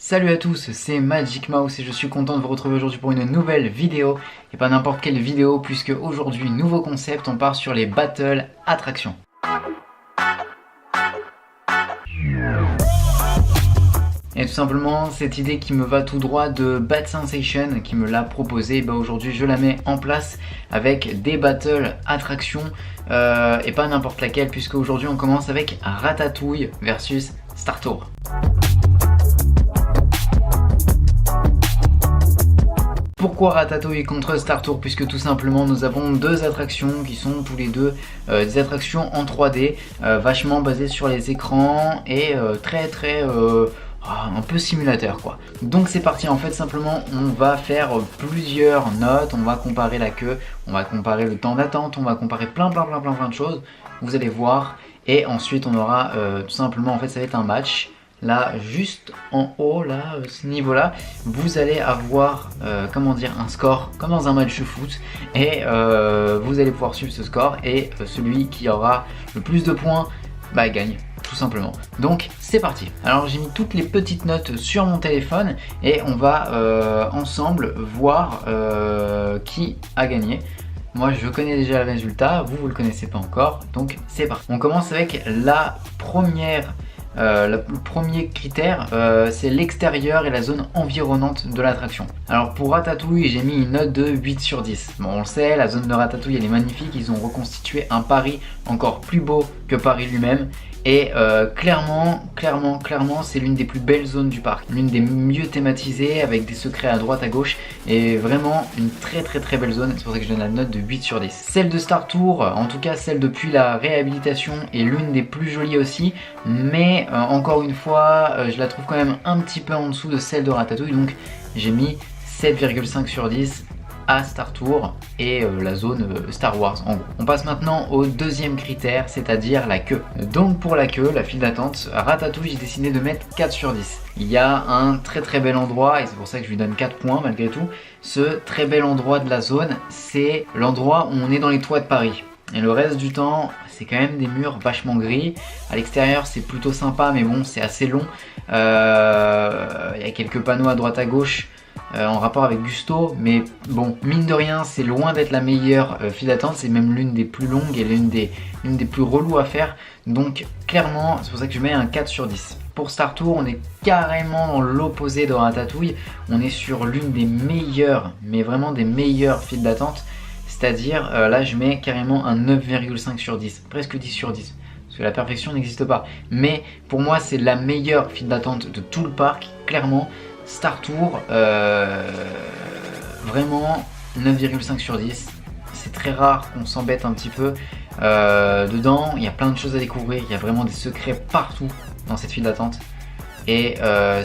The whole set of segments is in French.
Salut à tous, c'est Magic Mouse et je suis content de vous retrouver aujourd'hui pour une nouvelle vidéo. Et pas n'importe quelle vidéo puisque aujourd'hui, nouveau concept, on part sur les Battle Attractions. Et tout simplement, cette idée qui me va tout droit de Bad Sensation qui me l'a proposé, aujourd'hui je la mets en place avec des Battle Attractions et pas n'importe laquelle puisque aujourd'hui on commence avec Ratatouille versus Star Tours. Pourquoi Ratatouille contre Star Tours? Puisque tout simplement nous avons deux attractions qui sont tous les deux des attractions en 3D vachement basées sur les écrans et un peu simulateur quoi. Donc c'est parti, en fait simplement on va faire plusieurs notes, on va comparer la queue, on va comparer le temps d'attente, on va comparer plein de choses, vous allez voir, et ensuite on aura tout simplement, en fait ça va être un match. Là, juste en haut, là, ce niveau-là, vous allez avoir, un score comme dans un match de foot, et vous allez pouvoir suivre ce score, et celui qui aura le plus de points, gagne, tout simplement. Donc, c'est parti. Alors, j'ai mis toutes les petites notes sur mon téléphone, et on va ensemble voir qui a gagné. Moi, je connais déjà le résultat, vous le connaissez pas encore, donc c'est parti. On commence avec la première. Le premier critère, c'est l'extérieur et la zone environnante de l'attraction. Alors pour Ratatouille, j'ai mis une note de 8 sur 10. Bon, on le sait, la zone de Ratatouille elle est magnifique, ils ont reconstitué un Paris encore plus beau que Paris lui-même. Et clairement, c'est l'une des plus belles zones du parc, l'une des mieux thématisées avec des secrets à droite à gauche et vraiment une très belle zone. C'est pour ça que je donne la note de 8 sur 10. Celle de Star Tours, en tout cas celle depuis la réhabilitation, est l'une des plus jolies aussi, mais encore une fois, je la trouve quand même un petit peu en dessous de celle de Ratatouille, donc j'ai mis 7,5 sur 10 à Star Tours et la zone Star Wars en gros. On passe maintenant au deuxième critère, c'est-à-dire la queue. Donc pour la queue, la file d'attente, Ratatouille, j'ai décidé de mettre 4 sur 10. Il y a un très bel endroit et c'est pour ça que je lui donne 4 points malgré tout. Ce très bel endroit de la zone, c'est l'endroit où on est dans les toits de Paris. Et le reste du temps, c'est quand même des murs vachement gris. À l'extérieur, c'est plutôt sympa, mais bon, c'est assez long. Il y a quelques panneaux à droite à gauche en rapport avec Gusto, mais bon, mine de rien, c'est loin d'être la meilleure file d'attente, c'est même l'une des plus longues et l'une des plus reloues à faire, donc clairement, c'est pour ça que je mets un 4 sur 10. Pour Star Tours, on est carrément dans l'opposé de Ratatouille, on est sur l'une des meilleures, mais vraiment des meilleures files d'attente, c'est-à-dire, là je mets carrément un 9,5 sur 10, presque 10 sur 10. Parce que la perfection n'existe pas, mais pour moi c'est la meilleure file d'attente de tout le parc, clairement. Star Tours, vraiment 9,5 sur 10. C'est très rare qu'on s'embête un petit peu. Dedans, il y a plein de choses à découvrir. Il y a vraiment des secrets partout dans cette file d'attente. Et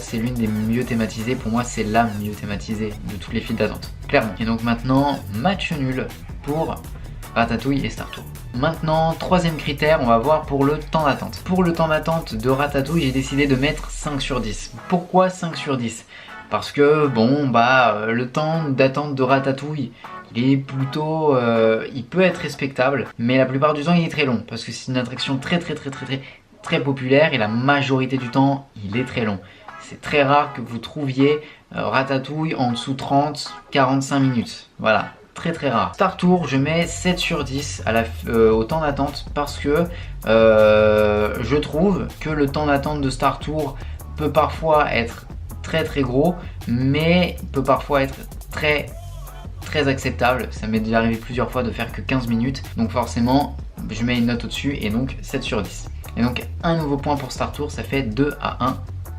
c'est l'une des mieux thématisées. Pour moi, c'est la mieux thématisée de toutes les files d'attente, clairement. Et donc maintenant, match nul pour Ratatouille et Star Tours. Maintenant, troisième critère, on va voir pour le temps d'attente. Pour le temps d'attente de Ratatouille, j'ai décidé de mettre 5 sur 10. Pourquoi 5 sur 10? Parce que bon, le temps d'attente de Ratatouille, il est plutôt, il peut être respectable, mais la plupart du temps il est très long, parce que c'est une attraction très populaire et la majorité du temps il est très long. C'est très rare que vous trouviez Ratatouille en dessous 30-45 minutes, voilà. Très rare. Star Tours, je mets 7 sur 10 au temps d'attente parce que je trouve que le temps d'attente de Star Tours peut parfois être très gros, mais peut parfois être très acceptable. Ça m'est déjà arrivé plusieurs fois de faire que 15 minutes, donc forcément je mets une note au-dessus et donc 7 sur 10. Et donc un nouveau point pour Star Tours, ça fait 2-1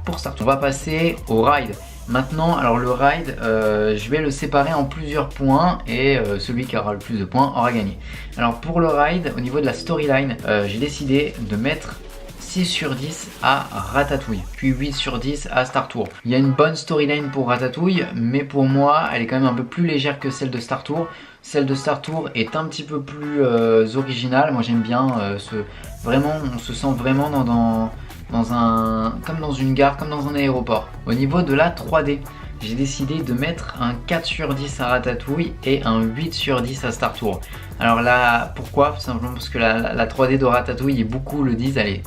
pour Star Tours. On va passer au ride. Maintenant, alors le ride, je vais le séparer en plusieurs points et celui qui aura le plus de points aura gagné. Alors pour le ride, au niveau de la storyline, j'ai décidé de mettre 6 sur 10 à Ratatouille, puis 8 sur 10 à Star Tours. Il y a une bonne storyline pour Ratatouille, mais pour moi, elle est quand même un peu plus légère que celle de Star Tours. Celle de Star Tours est un petit peu plus originale. Moi j'aime bien, on se sent vraiment comme dans une gare, comme dans un aéroport. Au niveau de la 3D, j'ai décidé de mettre un 4 sur 10 à Ratatouille et un 8 sur 10 à Star Tours. Alors là, pourquoi? Tout simplement parce que la 3D de Ratatouille, et beaucoup le disent, elle est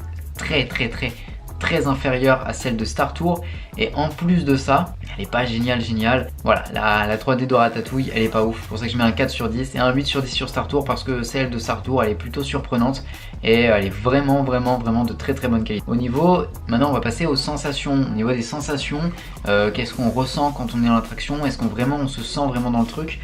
très inférieure à celle de Star Tour. Et en plus de ça, elle est pas géniale. Voilà, la 3D de Ratatouille, elle est pas ouf. C'est pour ça que je mets un 4 sur 10 et un 8 sur 10 sur Star Tour, parce que celle de Star Tour, elle est plutôt surprenante et elle est vraiment de très bonne qualité. Maintenant on va passer aux sensations. Au niveau des sensations, qu'est-ce qu'on ressent quand on est dans l'attraction? Est-ce on se sent vraiment dans le truc?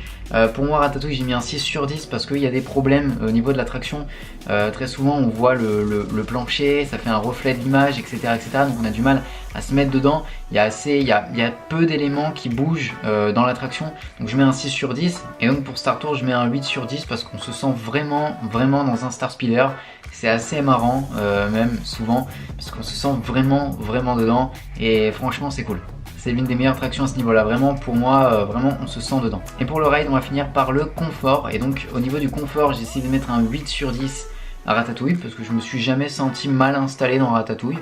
Pour moi, Ratatouille, j'ai mis un 6 sur 10 parce qu'il y a des problèmes au niveau de l'attraction. Très souvent on voit le plancher, ça fait un reflet d'image, etc., donc on a du mal à se mettre dedans. Il y a peu d'éléments qui bougent dans l'attraction, donc je mets un 6 sur 10. Et donc pour Star Tour, je mets un 8 sur 10 parce qu'on se sent vraiment dans un Star Speeder. C'est assez marrant, même souvent, parce qu'on se sent vraiment dedans, et franchement c'est cool. C'est l'une des meilleures attractions à ce niveau là, vraiment pour moi, vraiment on se sent dedans. Et pour le ride, on va finir par le confort. Et donc au niveau du confort, j'ai essayé de mettre un 8 sur 10 à Ratatouille, parce que je me suis jamais senti mal installé dans Ratatouille.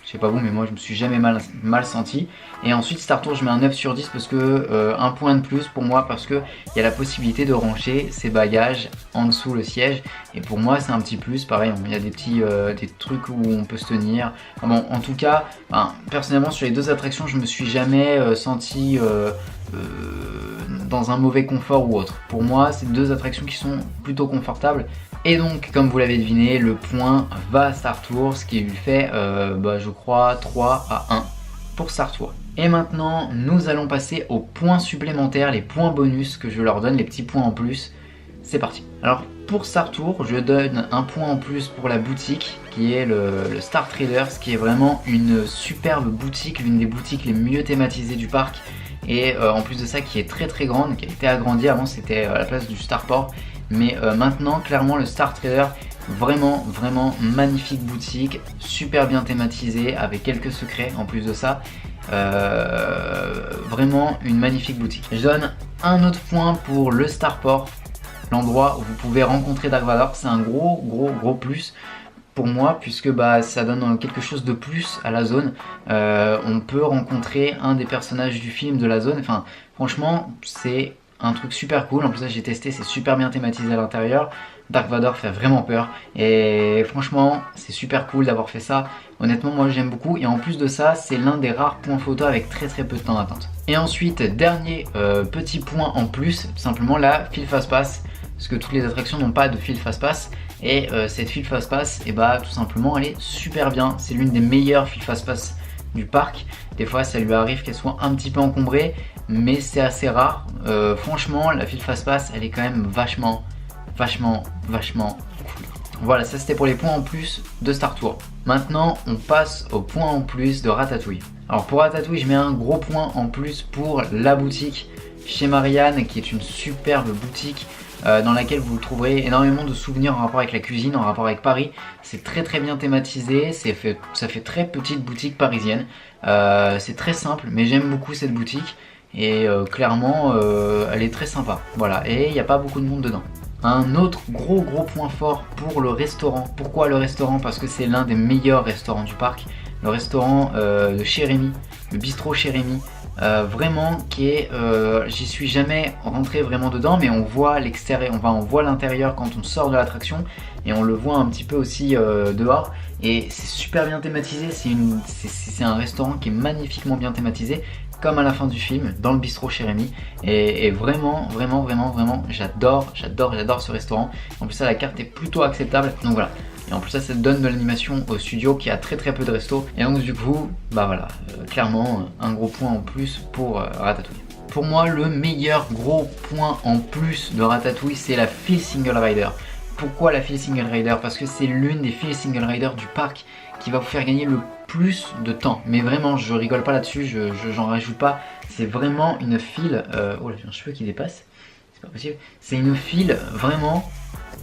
Je sais pas vous, mais moi je me suis jamais mal senti. Et ensuite Star Tour, je mets un 9 sur 10 parce que un point de plus pour moi, parce que il y a la possibilité de ranger ses bagages en dessous le siège, et pour moi c'est un petit plus. Pareil, il y a des trucs où on peut se tenir. Enfin bon, en tout cas, personnellement sur les deux attractions, je me suis jamais senti dans un mauvais confort ou autre. Pour moi, c'est deux attractions qui sont plutôt confortables. Et donc, comme vous l'avez deviné, le point va à Star Tour, ce qui lui fait, je crois, 3 à 1 pour Star Tour. Et maintenant, nous allons passer aux points supplémentaires, les points bonus que je leur donne, les petits points en plus. C'est parti. Alors, pour Star Tour, je donne un point en plus pour la boutique, qui est le Star Traders, qui est vraiment une superbe boutique, l'une des boutiques les mieux thématisées du parc. Et en plus de ça, qui est très grande, qui a été agrandie. Avant, c'était à la place du Starport. Mais maintenant, clairement, le Star Trader, vraiment magnifique boutique, super bien thématisée, avec quelques secrets en plus de ça. Vraiment une magnifique boutique. Je donne un autre point pour le Starport, l'endroit où vous pouvez rencontrer Dark Vador. C'est un gros plus pour moi, puisque ça donne quelque chose de plus à la zone. On peut rencontrer un des personnages du film de la zone. Enfin, franchement, c'est un truc super cool. En plus, j'ai testé, c'est super bien thématisé à l'intérieur. Dark Vador fait vraiment peur, et franchement c'est super cool d'avoir fait ça. Honnêtement, moi j'aime beaucoup, et en plus de ça, c'est l'un des rares points photo avec très peu de temps d'attente. Et ensuite, dernier petit point en plus, tout simplement la Feel Fast Pass, parce que toutes les attractions n'ont pas de Feel Fast Pass, et cette Feel Fast Pass, tout simplement elle est super bien. C'est l'une des meilleures Feel Fast Pass du parc. Des fois ça lui arrive qu'elle soit un petit peu encombrée, mais c'est assez rare. Franchement, la Feel Fast Pass, elle est quand même vachement cool. Voilà, ça c'était pour les points en plus de Star Tour. Maintenant, on passe aux points en plus de Ratatouille. Alors pour Ratatouille, je mets un gros point en plus pour la boutique chez Marianne, qui est une superbe boutique dans laquelle vous trouverez énormément de souvenirs en rapport avec la cuisine, en rapport avec Paris. C'est très bien thématisé, ça fait très petite boutique parisienne. C'est très simple, mais j'aime beaucoup cette boutique, et clairement elle est très sympa. Voilà, et il n'y a pas beaucoup de monde dedans. Un autre gros point fort pour le restaurant. Pourquoi le restaurant? Parce que c'est l'un des meilleurs restaurants du parc. Le restaurant de chez Rémy, le bistrot chez Rémy. Vraiment qui est, j'y suis jamais rentré vraiment dedans, mais on voit l'extérieur, on voit l'intérieur quand on sort de l'attraction, et on le voit un petit peu aussi dehors, et c'est super bien thématisé. C'est un restaurant qui est magnifiquement bien thématisé, comme à la fin du film, dans le bistrot chez Rémy, et vraiment j'adore ce restaurant. En plus ça, la carte est plutôt acceptable, donc voilà. Et en plus ça donne de l'animation au studio qui a très peu de restos. Et donc du coup, clairement un gros point en plus pour Ratatouille. Pour moi, le meilleur gros point en plus de Ratatouille, c'est la Feel Single Rider. Pourquoi la Feel Single Rider? Parce que c'est l'une des Feel Single Rider du parc qui va vous faire gagner le plus de temps. Mais vraiment, je rigole pas là-dessus, j'en rajoute pas. C'est vraiment une file... oh là, j'ai un cheveu qui dépasse. C'est pas possible. C'est une file vraiment...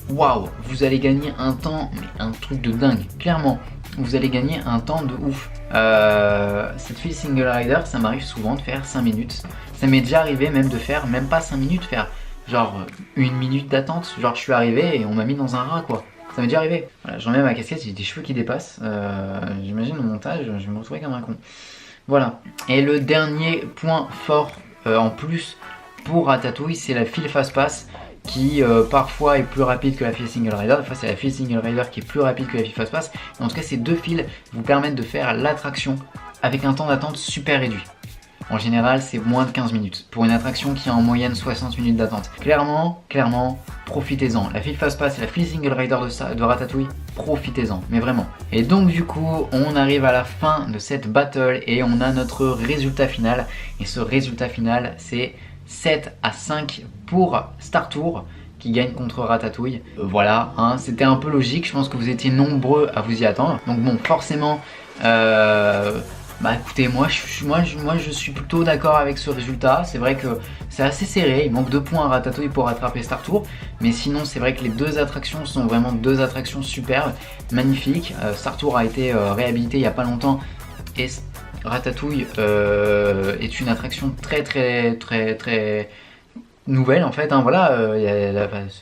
Waouh, vous allez gagner un temps, mais un truc de dingue. Clairement, vous allez gagner un temps de ouf. Cette file Single Rider, ça m'arrive souvent de faire 5 minutes. Ça m'est déjà arrivé même de faire, même pas 5 minutes, faire genre 1 minute d'attente. Genre je suis arrivé et on m'a mis dans un rat, quoi. Ça m'est déjà arrivé. Voilà, j'enlève ma casquette, j'ai des cheveux qui dépassent. J'imagine au montage, je vais me retrouver comme un con. Voilà. Et le dernier point fort en plus pour Ratatouille, c'est la Feel Fast Pass, qui parfois est plus rapide que la file single rider. Des fois c'est la file single rider qui est plus rapide que la file fast pass. En tout cas ces deux files vous permettent de faire l'attraction avec un temps d'attente super réduit. En général c'est moins de 15 minutes pour une attraction qui a en moyenne 60 minutes d'attente. Clairement, profitez-en. La file fast pass et la file single rider de Ratatouille, profitez-en, mais vraiment. Et donc du coup on arrive à la fin de cette battle et on a notre résultat final. Et ce résultat final c'est 7-5 pour Star Tour qui gagne contre Ratatouille. Voilà, hein, c'était un peu logique, je pense que vous étiez nombreux à vous y attendre. Donc bon, forcément, bah écoutez, moi je suis plutôt d'accord avec ce résultat. C'est vrai que c'est assez serré, il manque 2 points à Ratatouille pour rattraper Star Tour. Mais sinon c'est vrai que les deux attractions sont vraiment deux attractions superbes, magnifiques. Star Tour a été réhabilité il n'y a pas longtemps et Ratatouille est une attraction très nouvelle en fait, hein, voilà,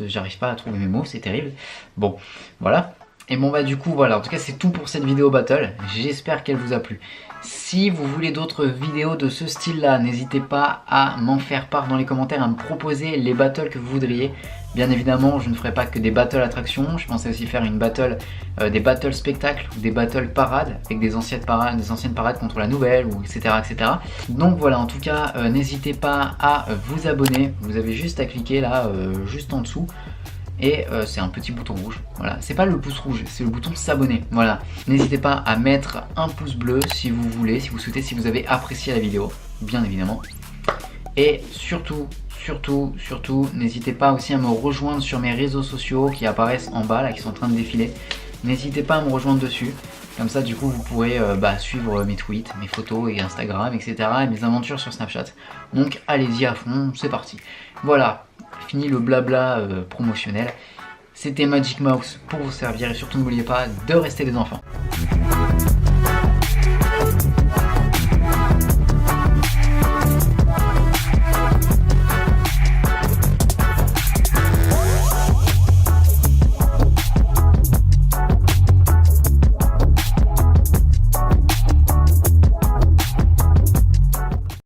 j'arrive pas à trouver mes mots, c'est terrible. Bon, voilà. Et bon bah du coup voilà, en tout cas c'est tout pour cette vidéo battle, j'espère qu'elle vous a plu. Si vous voulez d'autres vidéos de ce style là, n'hésitez pas à m'en faire part dans les commentaires, à me proposer les battles que vous voudriez. Bien évidemment je ne ferai pas que des battles attractions, je pensais aussi faire une battle, des battles spectacles ou des battles parades avec des anciennes parades contre la nouvelle ou etc. Donc voilà, en tout cas n'hésitez pas à vous abonner, vous avez juste à cliquer là juste en dessous. Et c'est un petit bouton rouge, voilà, c'est pas le pouce rouge, c'est le bouton s'abonner, voilà. N'hésitez pas à mettre un pouce bleu si vous voulez, si vous souhaitez, si vous avez apprécié la vidéo, bien évidemment. Et surtout, n'hésitez pas aussi à me rejoindre sur mes réseaux sociaux qui apparaissent en bas, là, qui sont en train de défiler. N'hésitez pas à me rejoindre dessus, comme ça du coup vous pourrez suivre mes tweets, mes photos et Instagram, etc. et mes aventures sur Snapchat. Donc allez-y à fond, c'est parti. Voilà. Fini le blabla promotionnel. C'était Magic Mouse pour vous servir et surtout n'oubliez pas de rester des enfants.